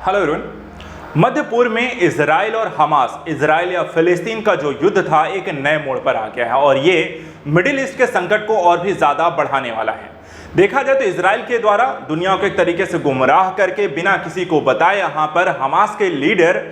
Hello everyone. मध्य पूर्व में Israel और हमास, इजराइल या फिलिस्तीन का जो युद्ध था एक नए मोड़ पर आ गया है और ये मिडिल ईस्ट के संकट को और भी ज्यादा बढ़ाने वाला है। देखा जाए तो इजराइल के द्वारा दुनिया को एक तरीके से गुमराह करके बिना किसी को बताए यहाँ पर हमास के लीडर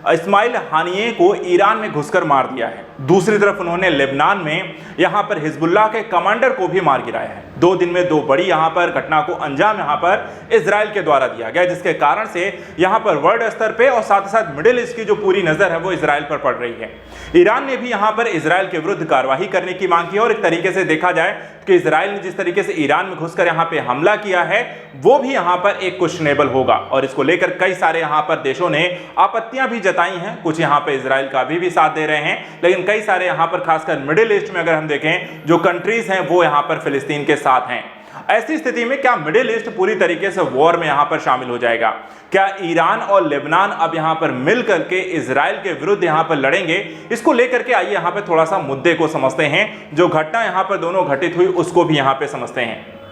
इस्माइल हानिये को ईरान में घुसकर मार दिया है। दूसरी तरफ उन्होंने लेबनान में यहाँ पर हिजबुल्लाह के कमांडर को भी मार गिराया है। 2 दिन में 2 बड़ी यहाँ पर घटना को अंजाम यहाँ पर इजराइल के द्वारा दिया गया, जिसके कारण से यहाँ पर वर्ल्ड स्तर पे और साथ ही साथ मिडिल ईस्ट की जो पूरी नजर है वो इजराइल पर पड़ रही है। ईरान ने भी यहाँ पर इजराइल के विरुद्ध कार्रवाई करने की मांग की और एक तरीके से देखा जाए कि इजराइल ने जिस तरीके से ईरान में घुसकर यहाँ पे हमला किया है वो भी यहाँ पर एक क्वेश्चनेबल होगा और इसको लेकर कई सारे यहाँ पर देशों ने आपत्तियां भी जताई हैं। कुछ यहाँ पे इजराइल का भी साथ दे रहे हैं, लेकिन कई सारे यहाँ पर खासकर मिडिल ईस्ट में अगर हम देखें जो कंट्रीज हैं वो यहाँ पर फिलिस्तीन के साथ हैं। ऐसी स्थिति में क्या मिडिल ईस्ट पूरी तरीके से वॉर में यहाँ पर शामिल हो जाएगा? क्या ईरान और लेबनान अब यहाँ पर मिल करके इजराइल के विरुद्ध यहाँ पर लड़ेंगे? इसको लेकर के आइए यहाँ पे थोड़ा सा मुद्दे को समझते हैं। जो घटना यहाँ पर दोनों घटित हुई उसको भी यहाँ पे समझते हैं।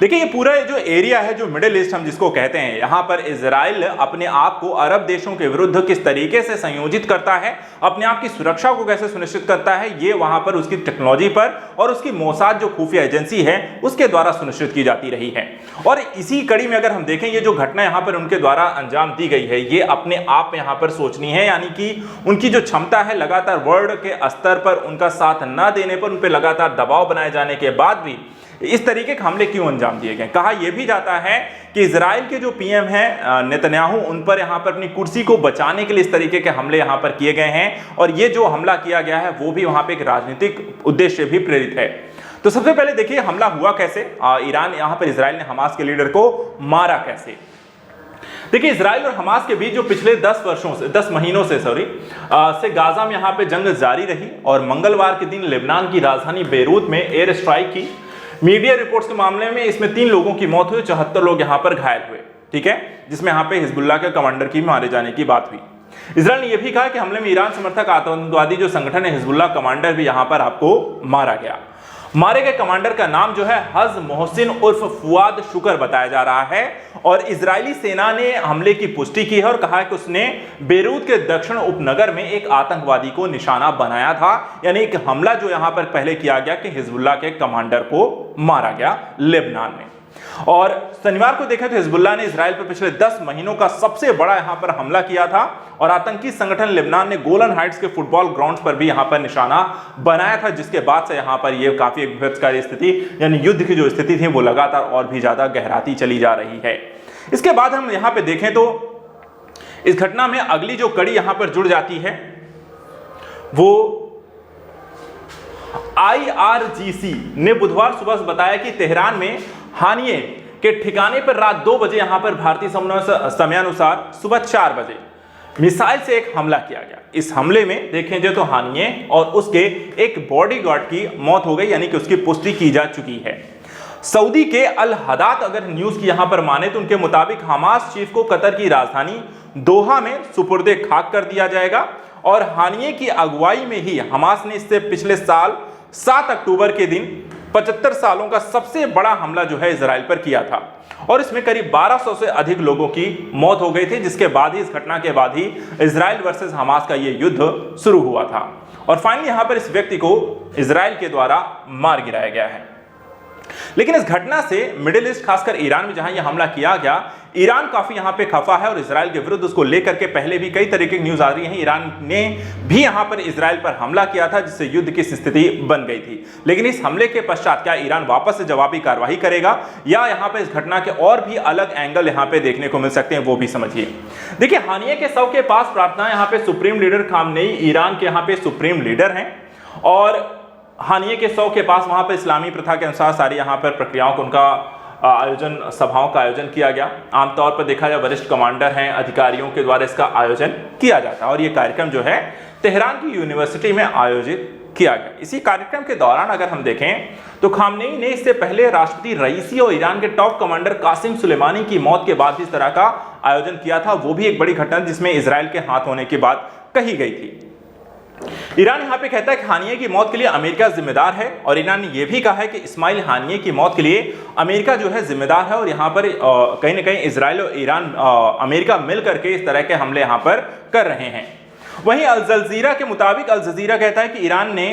देखिए ये पूरा जो एरिया है जो मिडिल ईस्ट हम जिसको कहते हैं, यहाँ पर इजराइल अपने आप को अरब देशों के विरुद्ध किस तरीके से संयोजित करता है, अपने आप की सुरक्षा को कैसे सुनिश्चित करता है, ये वहां पर उसकी टेक्नोलॉजी पर और उसकी मोसाद जो खुफिया एजेंसी है उसके द्वारा सुनिश्चित की जाती रही है। और इसी कड़ी में अगर हम देखें ये जो घटना यहाँ पर उनके द्वारा अंजाम दी गई है ये अपने आप में यहाँ पर सोचनी है, यानी कि उनकी जो क्षमता है लगातार वर्ल्ड के स्तर पर उनका साथ न देने पर, उन पर लगातार दबाव बनाए जाने के बाद भी इस तरीके के हमले क्यों अंजाम दिए गए। कहा यह भी जाता है कि इजराइल के जो पीएम हैं नेतन्याहू, उन पर यहां पर अपनी कुर्सी को बचाने के लिए इस तरीके के हमले यहां पर किए गए हैं और ये जो हमला किया गया है वो भी वहां पे एक राजनीतिक उद्देश्य भी प्रेरित है। तो सबसे पहले देखिए हमला हुआ कैसे, ईरान यहां पर इजराइल ने हमास के लीडर को मारा कैसे। देखिए इजराइल और हमास के बीच जो पिछले 10 महीनों से गाजा में यहां पे जंग जारी रही और मंगलवार के दिन लेबनान की राजधानी बेरूत में एयर स्ट्राइक की। मीडिया रिपोर्ट्स के मामले में इसमें 3 लोगों की मौत हुई, 74 लोग यहां पर घायल हुए, ठीक है, जिसमें यहां पे हिजबुल्लाह के कमांडर की मारे जाने की बात हुई। इजराइल ने यह भी कहा कि हमले में ईरान समर्थक आतंकवादी जो संगठन है हिजबुल्लाह कमांडर भी यहां पर आपको मारा गया। मारे गए कमांडर का नाम जो है हज मोहसिन उर्फ फुआद शुक्र बताया जा रहा है और इजरायली सेना ने हमले की पुष्टि की है और कहा है कि उसने बेरूत के दक्षिण उपनगर में एक आतंकवादी को निशाना बनाया था, यानी एक हमला जो यहां पर पहले किया गया कि हिजबुल्लाह के कमांडर को मारा गया लेबनान में। और शनिवार को देखा तो हिजबुल्लाह ने इजराइल पर पिछले 10 महीनों का सबसे बड़ा यहां पर हमला किया था और आतंकी संगठन लेबनान ने गोलन हाइट्स के फुटबॉल ग्राउंड पर भी यहां पर निशाना बनाया था, जिसके बाद से यहां पर यह काफी एक विभत्सकारी स्थिति यानी युद्ध की जो स्थिति थी वो लगातार और भी ज्यादा गहराती चली जा रही है। इसके बाद हम यहां पर देखें तो इस घटना में अगली जो कड़ी यहां पर जुड़ जाती है वो IRGC ने बुधवार सुबह बताया कि तेहरान में हानिये के ठिकाने पर रात 2 बजे यहां पर भारतीय समयानुसार सुबह 4 बजे मिसाइल से एक हमला किया गया। इस हमले में देखें जो तो हानिये और उसके एक बॉडीगार्ड की मौत हो गई, यानी कि उसकी पुष्टि की जा चुकी है। सऊदी के अल हदात अगर न्यूज की यहां पर माने तो उनके मुताबिक हमास चीफ को कतर की राजधानी दोहा में सुपुर्दे खाक कर दिया जाएगा और हानिये की अगुवाई में ही हमास ने इससे पिछले साल 7 अक्टूबर के दिन 75 सालों का सबसे बड़ा हमला जो है इजराइल पर किया था और इसमें करीब 1200 से अधिक लोगों की मौत हो गई थी, जिसके बाद ही इस घटना के बाद ही इजराइल वर्सेस हमास का यह युद्ध शुरू हुआ था और फाइनली यहां पर इस व्यक्ति को इजराइल के द्वारा मार गिराया गया है। लेकिन इस घटना से मिडिल ईस्ट खासकर ईरान में जहां यह हमला किया गया, ईरान काफी यहां पे खफा है और इजराइल के विरुद्ध उसको लेकर के पहले भी कई तरीके की न्यूज आ रही है। ईरान ने भी यहां पर इजराइल पर हमला किया था जिससे युद्ध की स्थिति बन गई थी, लेकिन इस हमले के पश्चात क्या ईरान वापस से जवाबी कार्रवाई करेगा या यहां पर इस घटना के और भी अलग एंगल यहां पे देखने को मिल सकते हैं, वो भी समझिए। देखिए हानिये के शव के पास प्रार्थना यहां पे सुप्रीम लीडर खामनेई ईरान के यहां पे सुप्रीम लीडर हैं और हानिये के शव के पास वहां पर इस्लामी प्रथा के अनुसार सारी यहां पर प्रक्रियाओं को उनका आयोजन, सभाओं का आयोजन किया गया। आमतौर पर देखा जाए वरिष्ठ कमांडर हैं, अधिकारियों के द्वारा इसका आयोजन किया जाता है और ये कार्यक्रम जो है तेहरान की यूनिवर्सिटी में आयोजित किया गया। इसी कार्यक्रम के दौरान अगर हम देखें तो खामनेई ने इससे पहले राष्ट्रपति रईसी और ईरान के टॉप कमांडर कासिम सुलेमानी की मौत के बाद इस तरह का आयोजन किया था, वो भी एक बड़ी घटना जिसमें इजराइल के हाथ होने की बात कही गई थी। ईरान यहाँ पे कहता है कि हानिये की मौत के लिए अमेरिका जिम्मेदार है, और ईरान ने यह भी कहा है कि इस्माइल हानिये की मौत के लिए अमेरिका जो है जिम्मेदार है, और यहाँ पर कहीं ना कहीं इजराइल और ईरान अमेरिका मिल करके इस तरह के हमले यहाँ पर कर रहे हैं। वहीं अल जजीरा के मुताबिक अल जजीरा कहता है कि ईरान ने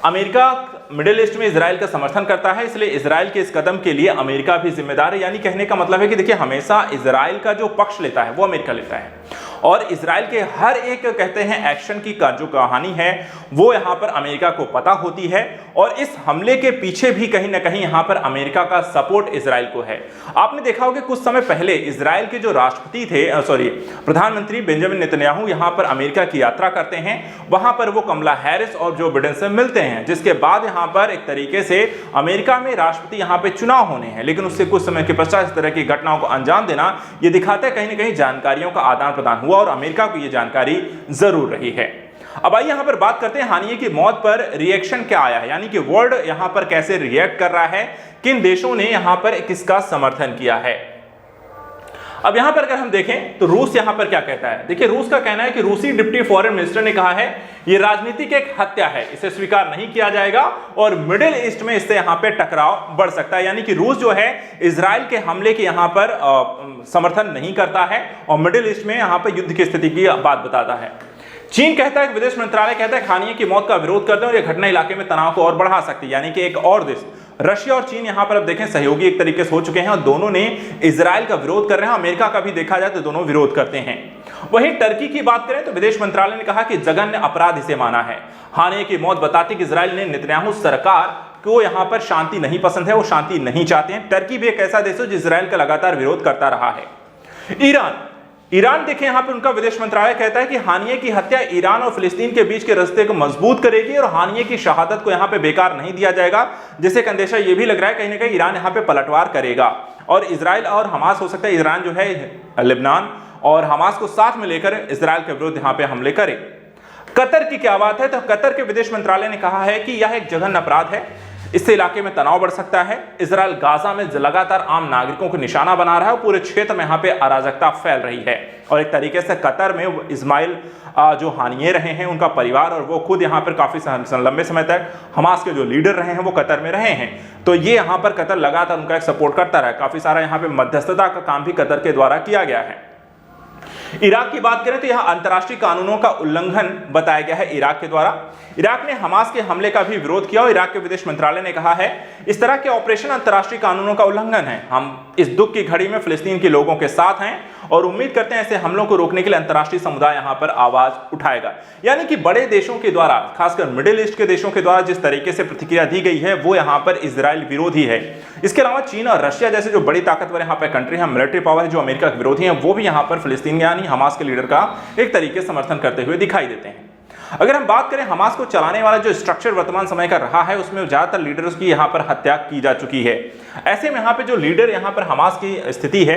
अमेरिका मिडिल ईस्ट में इजराइल का समर्थन करता है, इसलिए इजराइल के इस कदम के लिए अमेरिका भी जिम्मेदार है। यानी कहने का मतलब है कि देखिए, हमेशा इजराइल का जो पक्ष लेता है वो अमेरिका लेता है, और इजराइल के हर एक कहते हैं एक्शन की जो कहानी है वो यहाँ पर अमेरिका को पता होती है, और इस हमले के पीछे भी कहीं ना कहीं यहाँ पर अमेरिका का सपोर्ट इजराइल को है। आपने देखा होगा कुछ समय पहले इजराइल के जो राष्ट्रपति थे प्रधानमंत्री बेंजामिन नेतन्याहू यहाँ पर अमेरिका की यात्रा करते हैं, वहां पर वो कमला हैरिस और जो बिडेन से मिलते हैं, जिसके बाद यहाँ पर एक तरीके से अमेरिका में राष्ट्रपति यहाँ पे चुनाव होने हैं, लेकिन उससे कुछ समय के पश्चात इस तरह की घटनाओं को अंजाम देना ये दिखाता है कहीं ना कहीं जानकारियों का आदान प्रदान हुआ, और अमेरिका को यह जानकारी जरूर रही है। अब आइए यहां पर बात करते हैं हानिये की मौत पर रिएक्शन क्या आया है, यानी कि वर्ल्ड यहां पर कैसे रिएक्ट कर रहा है, किन देशों ने यहां पर किसका समर्थन किया है। अब यहां पर अगर हम देखें तो रूस यहां पर क्या कहता है। देखिए, रूस का कहना है कि रूसी डिप्टी फॉरेन मिनिस्टर ने कहा है यह राजनीतिक एक हत्या है, इसे स्वीकार नहीं किया जाएगा, और मिडिल ईस्ट में इससे यहां पे टकराव बढ़ सकता है। यानी कि रूस जो है इजराइल के हमले के यहां पर समर्थन नहीं करता है, और मिडिल ईस्ट में यहां पर युद्ध की स्थिति की बात बताता है। चीन कहता है, विदेश मंत्रालय कहता है हानिये की मौत का विरोध करते हैं, और यह घटना इलाके में तनाव को और बढ़ा सकती है। यानी कि एक और देश रशिया और चीन यहां पर अब देखें सहयोगी एक तरीके से हो चुके हैं, और दोनों ने इजराइल का विरोध कर रहे हैं। अमेरिका का भी देखा जाए तो दोनों विरोध करते हैं। वहीं टर्की की बात करें तो विदेश मंत्रालय ने कहा कि जघन्य अपराध इसे माना है। हानिये की मौत बताती कि इजराइल ने नेतन्याहू सरकार को यहां पर शांति नहीं पसंद है, वो शांति नहीं चाहते हैं। टर्की भी एक ऐसा देश है जो इजराइल का लगातार विरोध करता रहा है। ईरान देखें, यहां पर उनका विदेश मंत्रालय कहता है कि हानिये की हत्या ईरान और फिलिस्तीन के बीच के रिश्ते को मजबूत करेगी, और हानिये की शहादत को यहां पे बेकार नहीं दिया जाएगा, जिससे एक अंदेशा यह भी लग रहा है कहीं ना कहीं ईरान यहां पे पलटवार करेगा, और इजराइल और हमास हो सकता है ईरान जो है लेबनान और हमास को साथ में लेकर इजराइल के विरुद्ध यहां पे हमले करे। कतर की क्या बात है, तो कतर के विदेश मंत्रालय ने कहा है कि यह एक जघन्य अपराध है, इससे इलाके में तनाव बढ़ सकता है। इजराइल गाजा में लगातार आम नागरिकों को निशाना बना रहा है, और पूरे क्षेत्र में यहाँ पे अराजकता फैल रही है, और एक तरीके से कतर में इस्माइल जो हानिये रहे हैं उनका परिवार और वो खुद यहाँ पर काफी लंबे समय तक हमास के जो लीडर रहे हैं वो कतर में रहे हैं, तो ये यहाँ पर कतर लगातार उनका एक सपोर्ट करता रहा है। काफी सारा यहाँ पे मध्यस्थता का काम भी कतर के द्वारा किया गया है। इराक की बात करें तो यहां अंतर्राष्ट्रीय कानूनों का उल्लंघन बताया गया है इराक के द्वारा। इराक ने हमास के हमले का भी विरोध किया, और इराक के विदेश मंत्रालय ने कहा है इस तरह के ऑपरेशन अंतर्राष्ट्रीय कानूनों का उल्लंघन है। हम इस दुख की घड़ी में फिलिस्तीन के लोगों के साथ हैं, और उम्मीद करते हैं ऐसे हमलों को रोकने के लिए अंतर्राष्ट्रीय समुदाय यहां पर आवाज उठाएगा। यानी कि बड़े देशों के द्वारा, खासकर मिडिल ईस्ट के देशों के द्वारा जिस तरीके से प्रतिक्रिया दी गई है वो यहां पर इजराइल विरोधी है। इसके अलावा चीन और रशिया जैसे जो बड़ी ताकतवर यहां पर कंट्री है, मिलिट्री पावर है, जो अमेरिका के विरोधी हैं, वो भी यहां पर फिलिस्तीन यानी हमास के लीडर का एक तरीके से समर्थन करते हुए दिखाई देते हैं। अगर हम बात करें हमास को चलाने वाला जो स्ट्रक्चर वर्तमान समय का रहा है, उसमें ज्यादातर लीडर्स की यहां पर हत्या की जा चुकी है। ऐसे में यहां पे जो लीडर यहां पर हमास की स्थिति है,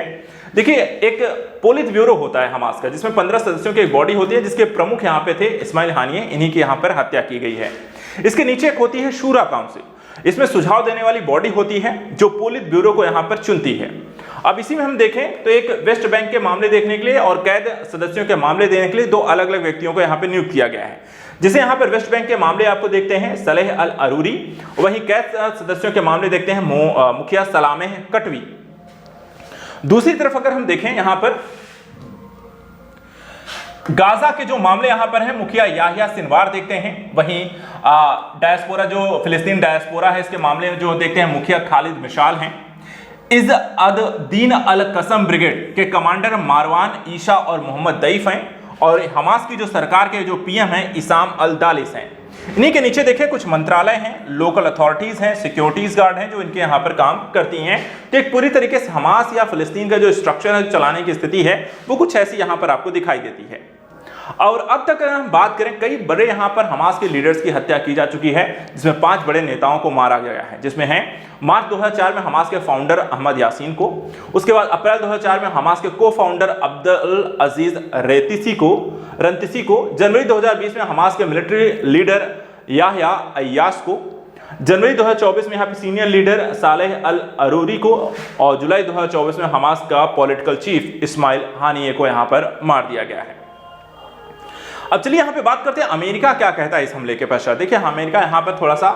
देखिए एक पोलित ब्यूरो होता है हमास का, जिसमें 15 सदस्यों की एक बॉडी होती है, जिसके प्रमुख यहां पे थे इस्माइल हानिये, इन्हीं की यहां पर हत्या की गई है। इसके नीचे एक होती है शूरा काउंसिल, इसमें सुझाव देने वाली बॉडी होती है जो पोलित ब्यूरो को यहां पर चुनती है। अब इसी में हम देखें तो एक वेस्ट बैंक के मामले देखने के लिए और कैद सदस्यों के मामले देने के लिए दो अलग अलग व्यक्तियों को यहां पर नियुक्त किया गया है। जिसे यहां पर वेस्ट बैंक के मामले आपको देखते हैं सलेह अल अरूरी, वहीं कैद सदस्यों के मामले देखते हैं मुखिया सलामेह कटवी। दूसरी तरफ अगर हम देखें यहां पर गाजा के जो मामले यहां पर हैं, मुखिया याहिया सिनवार देखते हैं। वहीं डायस्पोरा जो फिलिस्तीन डायस्पोरा है, इसके मामले में जो देखते हैं मुखिया खालिद मिशाल हैं। इज अद दीन अल कसम ब्रिगेड के कमांडर मारवान ईशा और मोहम्मद दईफ हैं, और हमास की जो सरकार के जो पीएम हैं इसाम अल दालिस हैं। इन्हीं के नीचे देखें कुछ मंत्रालय हैं, लोकल अथॉरिटीज हैं, सिक्योरिटीज गार्ड हैं जो इनके यहाँ पर काम करती हैं। तो एक पूरी तरीके से हमास या फिलिस्तीन का जो स्ट्रक्चर है, चलाने की स्थिति है, वो कुछ ऐसी यहाँ पर आपको दिखाई देती है। और अब तक अगर हम बात करें, कई बड़े यहाँ पर हमास के लीडर्स की हत्या की जा चुकी है, जिसमें 5 बड़े नेताओं को मारा गया है, जिसमें है मार्च 2004 में हमास के फाउंडर अहमद यासीन को, उसके बाद अप्रैल 2004 में हमास के को फाउंडर अब्दुल अजीज रंतिसी को, जनवरी 2020 में हमास के मिलिट्री लीडर याह्या अय्याश को, जनवरी 2024 में यहाँ पे सीनियर लीडर सालेह अल अरूरी को, और जुलाई 2024 में हमास का पॉलिटिकल चीफ इस्माइल हानिये को यहाँ पर मार दिया गया है। अब चलिए यहाँ पे बात करते हैं अमेरिका क्या कहता है इस हमले के पश्चात। देखिए अमेरिका यहाँ पर थोड़ा सा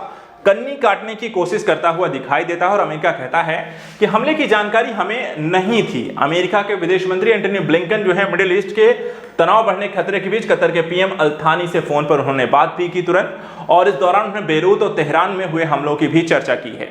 कन्नी काटने की कोशिश करता हुआ दिखाई देता है और अमेरिका कहता है कि हमले की जानकारी हमें नहीं थी। अमेरिका के विदेश मंत्री एंटनी ब्लिंकन जो है मिडिल ईस्ट के तनाव बढ़ने के खतरे के बीच कतर के पीएम अल थानी से फोन पर उन्होंने बात भी की तुरंत, और इस दौरान उन्होंने बेरूत और तेहरान में हुए हमलों की भी चर्चा की है।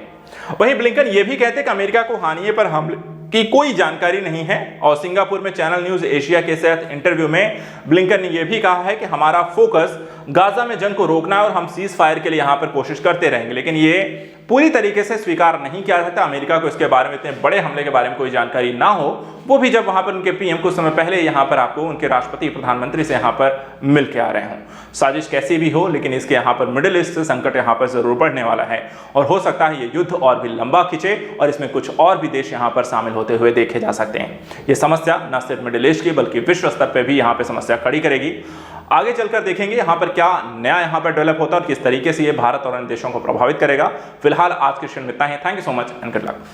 वहीं ब्लिंकन ये भी कहते हैं कि अमेरिका को हानिये पर हमले की कोई जानकारी नहीं है, और सिंगापुर में चैनल न्यूज एशिया के साथ इंटरव्यू में ब्लिंकन ने यह भी कहा है कि हमारा फोकस गाजा में जंग को रोकना है और हम सीज फायर के लिए यहां पर कोशिश करते रहेंगे, लेकिन ये पूरी तरीके से स्वीकार नहीं किया जाता अमेरिका को इसके बारे में, इतने बड़े हमले के बारे में कोई जानकारी ना हो, वो भी जब वहां पर उनके पीएम कुछ समय पहले यहां पर आपको उनके राष्ट्रपति प्रधानमंत्री से यहां पर मिल के आ रहे हों। साजिश कैसी भी हो, लेकिन इसके यहां पर मिडिल ईस्ट से संकट यहां पर जरूर बढ़ने वाला है, और हो सकता है ये युद्ध और भी लंबा खिंचे और इसमें कुछ और भी देश यहां पर शामिल होते हुए देखे जा सकते हैं। ये समस्या न सिर्फ मिडिल ईस्ट की बल्कि विश्व स्तर पर भी यहाँ पे समस्या खड़ी करेगी। आगे चलकर देखेंगे यहाँ पर क्या नया यहाँ पर डेवलप होता है और किस तरीके से ये भारत और अन्य देशों को प्रभावित करेगा। फिलहाल आज के सेशन में इतना ही। Thank you so much and good luck.